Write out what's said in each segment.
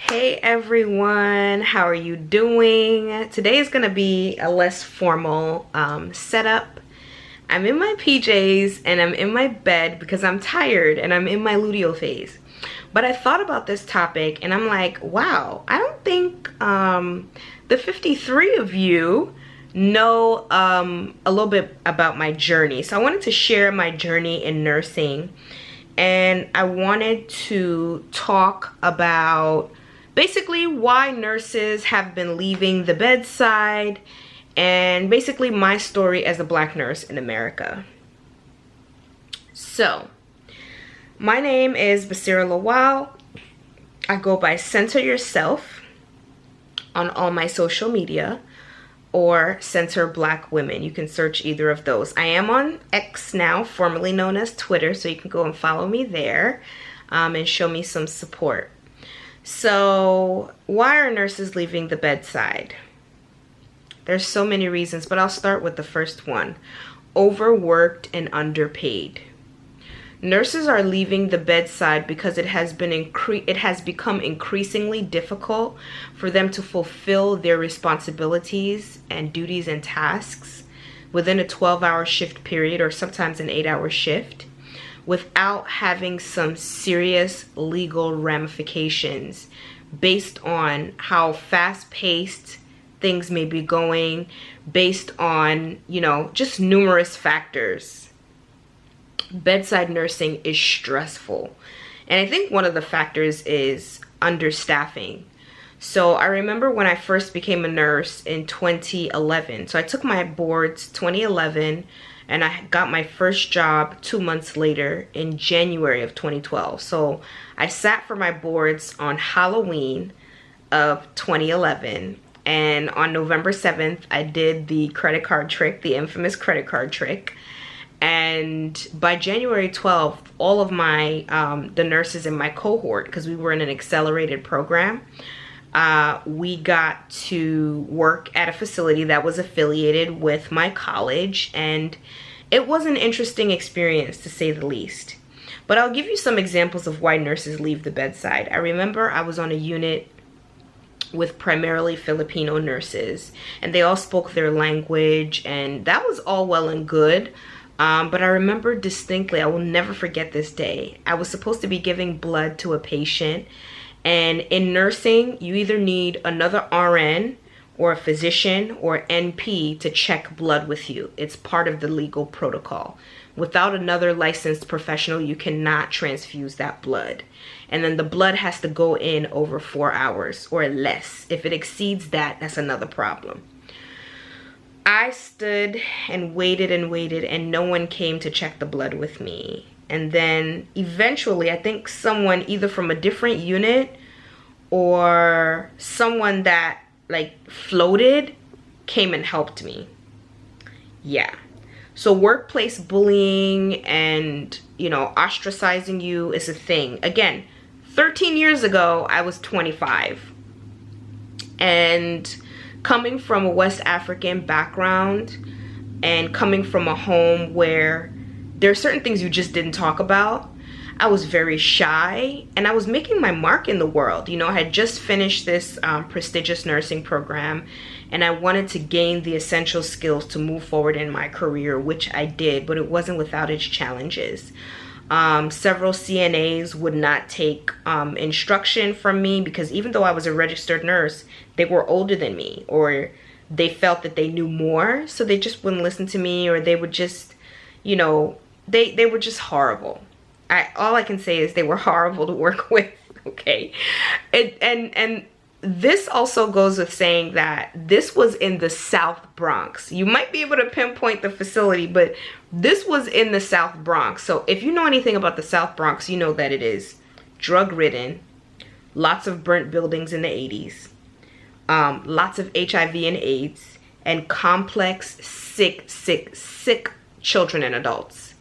Hey everyone, how are you doing? Today is gonna be a less formal setup. I'm in my PJs and I'm in my bed because I'm tired and I'm in my luteal phase. But I thought about this topic and I'm like, wow, I don't think the 53 of you know a little bit about my journey. So I wanted to share my journey in nursing, and I wanted to talk about basically why nurses have been leaving the bedside, and basically my story as a Black nurse in America. So, my name is Basira Lawal. I go by Center Yourself on all my social media, or Center Black Women. You can search either of those. I am on X now, formerly known as Twitter, so you can go and follow me there and show me some support. So, why are nurses leaving the bedside? There's so many reasons, but I'll start with the first one. Overworked and underpaid. Nurses are leaving the bedside because it has become increasingly difficult for them to fulfill their responsibilities and duties and tasks within a 12-hour shift period, or sometimes an 8-hour shift, without having some serious legal ramifications based on how fast-paced things may be going, based on, just numerous factors. Bedside nursing is stressful. And I think one of the factors is understaffing. So I remember when I first became a nurse in 2011. So I took my boards 2011, and I got my first job 2 months later in January of 2012. So I sat for my boards on Halloween of 2011. And on November 7th, I did the credit card trick, the infamous credit card trick. And by January 12th, all of my, the nurses in my cohort, because we were in an accelerated program, we got to work at a facility that was affiliated with my college, and it was an interesting experience, to say the least. But I'll give you some examples of why nurses leave the bedside. I remember I was on a unit with primarily Filipino nurses, and they all spoke their language, and that was all well and good. But I remember distinctly, I will never forget this day. I was supposed to be giving blood to a patient, and in nursing, you either need another RN or a physician or NP to check blood with you. It's part of the legal protocol. Without another licensed professional, you cannot transfuse that blood. And then the blood has to go in over 4 hours or less. If it exceeds that, that's another problem. I stood and waited, and no one came to check the blood with me. And then eventually, I think someone either from a different unit or someone that floated came and helped me. Yeah. So workplace bullying and, ostracizing you is a thing. Again, 13 years ago, I was 25. And coming from a West African background and coming from a home where there are certain things you just didn't talk about, I was very shy, and I was making my mark in the world. I had just finished this prestigious nursing program, and I wanted to gain the essential skills to move forward in my career, which I did, but it wasn't without its challenges. Several CNAs would not take instruction from me because even though I was a registered nurse, they were older than me, or they felt that they knew more, so they just wouldn't listen to me, or they would just, they were just horrible. All I can say is they were horrible to work with, okay? And this also goes with saying that this was in the South Bronx. You might be able to pinpoint the facility, but this was in the South Bronx. So if you know anything about the South Bronx, you know that it is drug-ridden, lots of burnt buildings in the 80s, lots of HIV and AIDS, and complex, sick children and adults.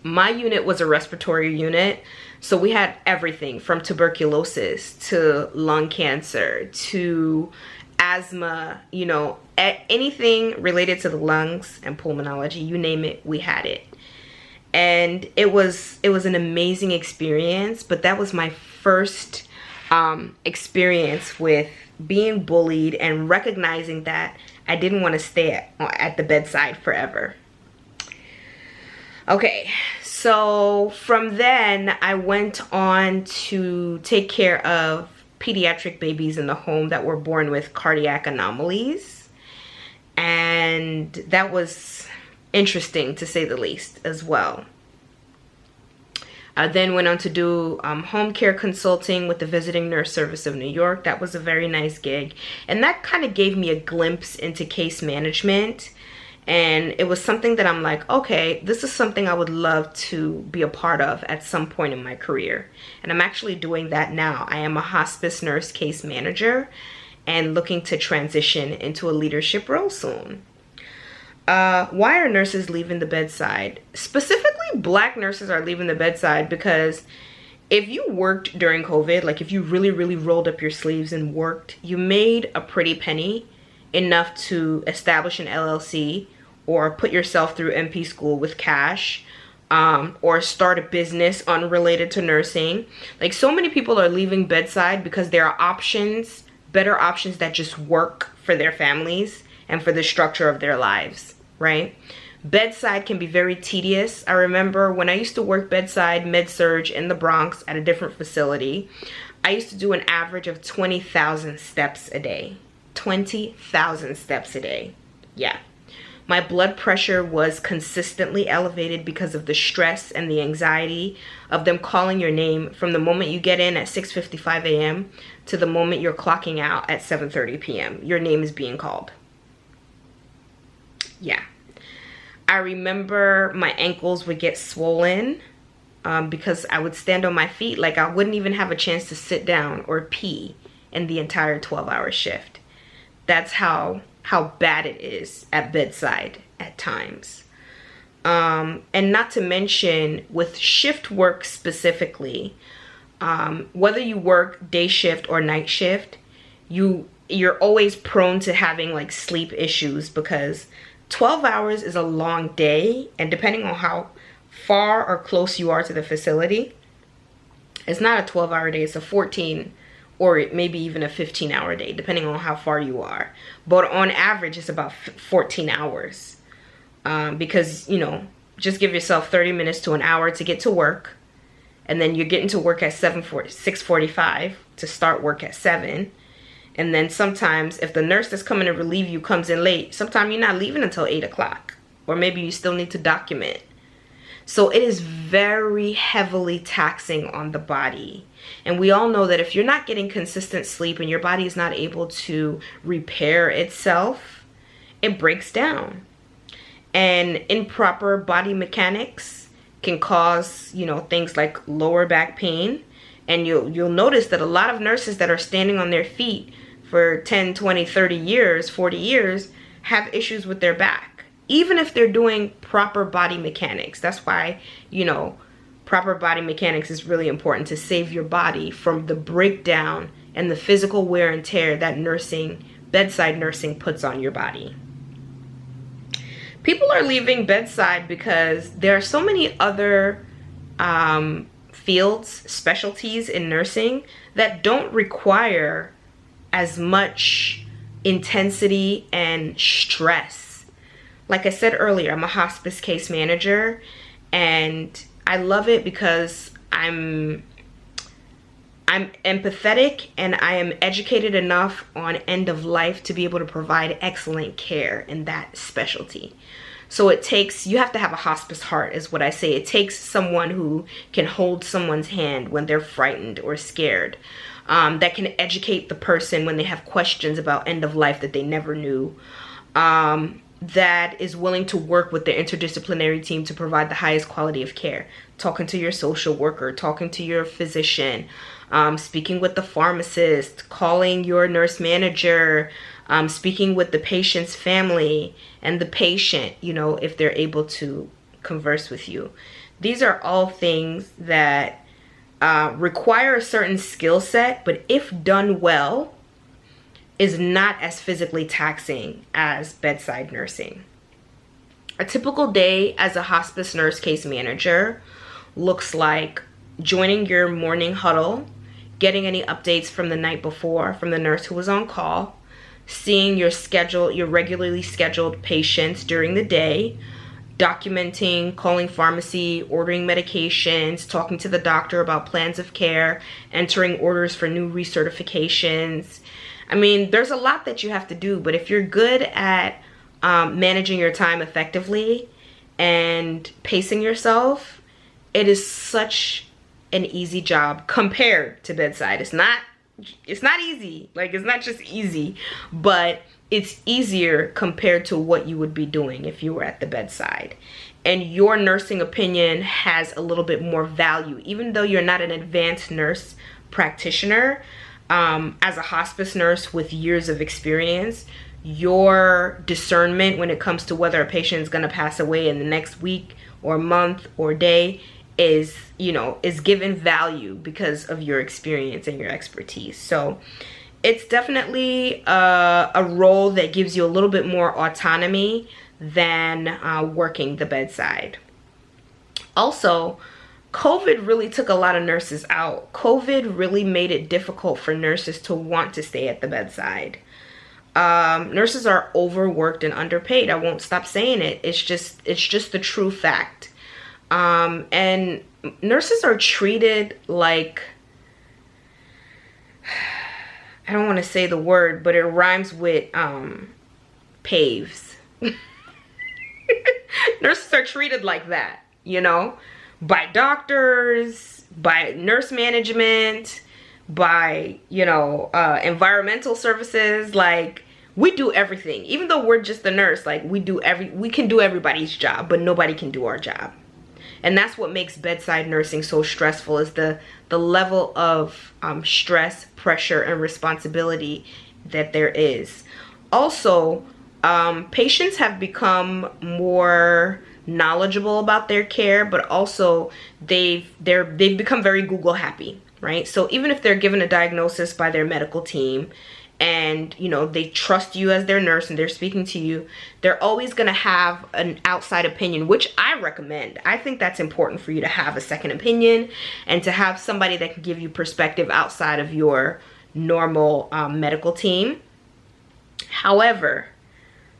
My unit was a respiratory unit, so we had everything from tuberculosis to lung cancer to asthma, anything related to the lungs and pulmonology, you name it, we had it. And it was an amazing experience, but that was my first experience with being bullied and recognizing that I didn't want to stay at the bedside forever. Okay, so from then I went on to take care of pediatric babies in the home that were born with cardiac anomalies, and that was interesting to say the least as well. I then went on to do home care consulting with the Visiting Nurse Service of New York. That was a very nice gig. And that kind of gave me a glimpse into case management. And it was something that I'm like, okay, this is something I would love to be a part of at some point in my career. And I'm actually doing that now. I am a hospice nurse case manager and looking to transition into a leadership role soon. Why are nurses leaving the bedside? Specifically, Black nurses are leaving the bedside because if you worked during COVID, like if you really, really rolled up your sleeves and worked, you made a pretty penny, enough to establish an LLC or put yourself through MP school with cash, or start a business unrelated to nursing. Like, so many people are leaving bedside because there are options, better options that just work for their families and for the structure of their lives, right? Bedside can be very tedious. I remember when I used to work bedside med-surg in the Bronx at a different facility, I used to do an average of 20,000 steps a day. 20,000 steps a day. Yeah. My blood pressure was consistently elevated because of the stress and the anxiety of them calling your name from the moment you get in at 6:55 a.m. to the moment you're clocking out at 7:30 p.m. Your name is being called. Yeah. I remember my ankles would get swollen because I would stand on my feet. Like, I wouldn't even have a chance to sit down or pee in the entire 12-hour shift. That's how bad it is at bedside at times. And not to mention with shift work specifically, whether you work day shift or night shift, you're always prone to having like sleep issues because 12 hours is a long day, and depending on how far or close you are to the facility, it's not a 12-hour day, it's a 14 or maybe even a 15-hour day, depending on how far you are. But on average, it's about 14 hours because, you know, just give yourself 30 minutes to an hour to get to work, and then you're getting to work at 6:45 to start work at 7. And then sometimes if the nurse that's coming to relieve you comes in late, sometimes you're not leaving until 8 o'clock. Or maybe you still need to document. So it is very heavily taxing on the body. And we all know that if you're not getting consistent sleep and your body is not able to repair itself, it breaks down. And improper body mechanics can cause, you know, things like lower back pain. And you'll notice that a lot of nurses that are standing on their feet for 10, 20, 30 years, 40 years, have issues with their back. Even if they're doing proper body mechanics. That's why, you know, proper body mechanics is really important to save your body from the breakdown and the physical wear and tear that nursing, bedside nursing puts on your body. People are leaving bedside because there are so many other fields, specialties in nursing that don't require as much intensity and stress. Like I said earlier, I'm a hospice case manager, and I love it because I'm empathetic and I am educated enough on end of life to be able to provide excellent care in that specialty. So it takes, you have to have a hospice heart is what I say. It takes someone who can hold someone's hand when they're frightened or scared, that can educate the person when they have questions about end of life that they never knew, that is willing to work with the interdisciplinary team to provide the highest quality of care. Talking to your social worker, talking to your physician, speaking with the pharmacist, calling your nurse manager, speaking with the patient's family and the patient, you know, if they're able to converse with you. These are all things that require a certain skill set, but if done well, is not as physically taxing as bedside nursing. A typical day as a hospice nurse case manager looks like joining your morning huddle, getting any updates from the night before from the nurse who was on call, seeing your regularly scheduled patients during the day, documenting, calling pharmacy, ordering medications, talking to the doctor about plans of care, entering orders for new recertifications. I mean, there's a lot that you have to do, but if you're good at managing your time effectively and pacing yourself, it is such an easy job compared to bedside. It's not easy. Like, it's not just easy, but it's easier compared to what you would be doing if you were at the bedside. And your nursing opinion has a little bit more value, even though you're not an advanced nurse practitioner. As a hospice nurse with years of experience, your discernment when it comes to whether a patient is going to pass away in the next week or month or day is given value because of your experience and your expertise. So it's definitely a role that gives you a little bit more autonomy than working the bedside. Also, COVID really took a lot of nurses out. COVID really made it difficult for nurses to want to stay at the bedside. Nurses are overworked and underpaid. I won't stop saying it. It's just the true fact. And nurses are treated like, I don't want to say the word, but it rhymes with paves. Nurses are treated like that, by doctors, by nurse management, by, environmental services. Like, we do everything. Even though we're just the nurse, like, we can do everybody's job, but nobody can do our job. And that's what makes bedside nursing so stressful, is the level of stress, pressure, and responsibility that there is. Also, patients have become more knowledgeable about their care, but also they've become very Google happy, right? So even if they're given a diagnosis by their medical team, and they trust you as their nurse and they're speaking to you, they're always going to have an outside opinion, which I recommend. I think that's important for you to have a second opinion and to have somebody that can give you perspective outside of your normal medical team. However,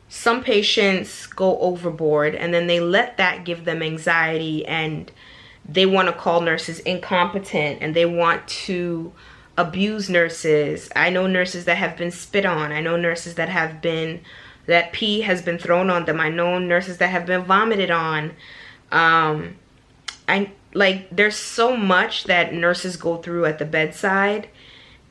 some patients go overboard, and then they let that give them anxiety, and they want to call nurses incompetent, and they want to abuse nurses. I know nurses that have been spit on. I know nurses that pee has been thrown on them. I know nurses that have been vomited on. There's so much that nurses go through at the bedside.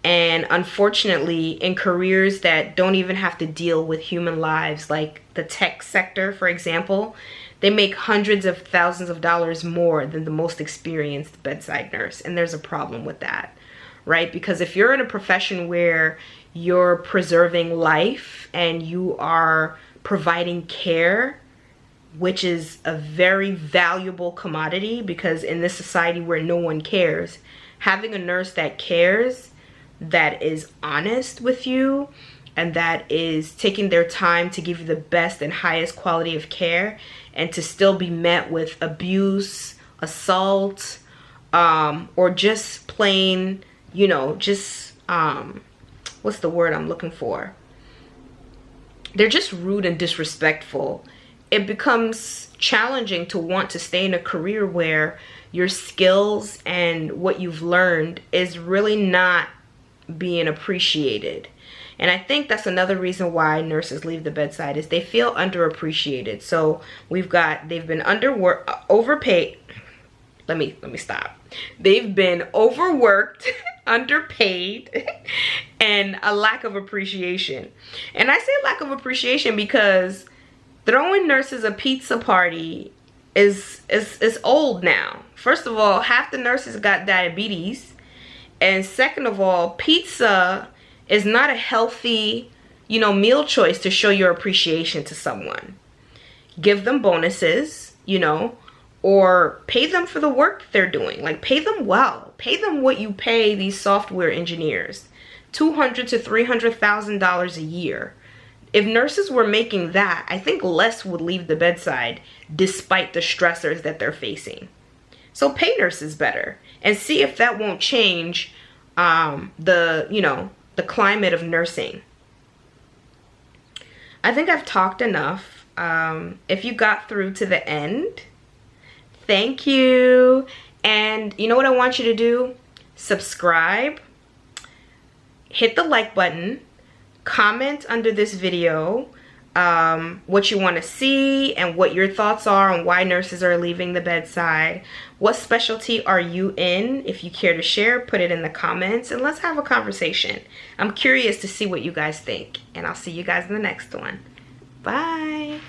And unfortunately, in careers that don't even have to deal with human lives, like the tech sector, for example, they make hundreds of thousands of dollars more than the most experienced bedside nurse. And there's a problem with that, right? Because if you're in a profession where you're preserving life and you are providing care, which is a very valuable commodity, because in this society where no one cares, having a nurse that cares, that is honest with you, and that is taking their time to give you the best and highest quality of care, and to still be met with abuse, assault, or just plain, what's the word I'm looking for? They're just rude and disrespectful. It becomes challenging to want to stay in a career where your skills and what you've learned is really not being appreciated. And I think that's another reason why nurses leave the bedside, is they feel underappreciated. So they've been overpaid. Let me stop. They've been overworked, underpaid, and a lack of appreciation. And I say lack of appreciation because throwing nurses a pizza party is old now. First of all, half the nurses got diabetes. And second of all, pizza is not a healthy, meal choice to show your appreciation to someone. Give them bonuses, or pay them for the work they're doing. Like, pay them well. Pay them what you pay these software engineers, $200,000 to $300,000 a year. If nurses were making that, I think less would leave the bedside despite the stressors that they're facing. So pay nurses better and see if that won't change the climate of nursing. I think I've talked enough. If you got through to the end, thank you. And you know what I want you to do? Subscribe, hit the like button, comment under this video what you want to see and what your thoughts are on why nurses are leaving the bedside. What specialty are you in? If you care to share, put it in the comments and let's have a conversation. I'm curious to see what you guys think, and I'll see you guys in the next one. Bye.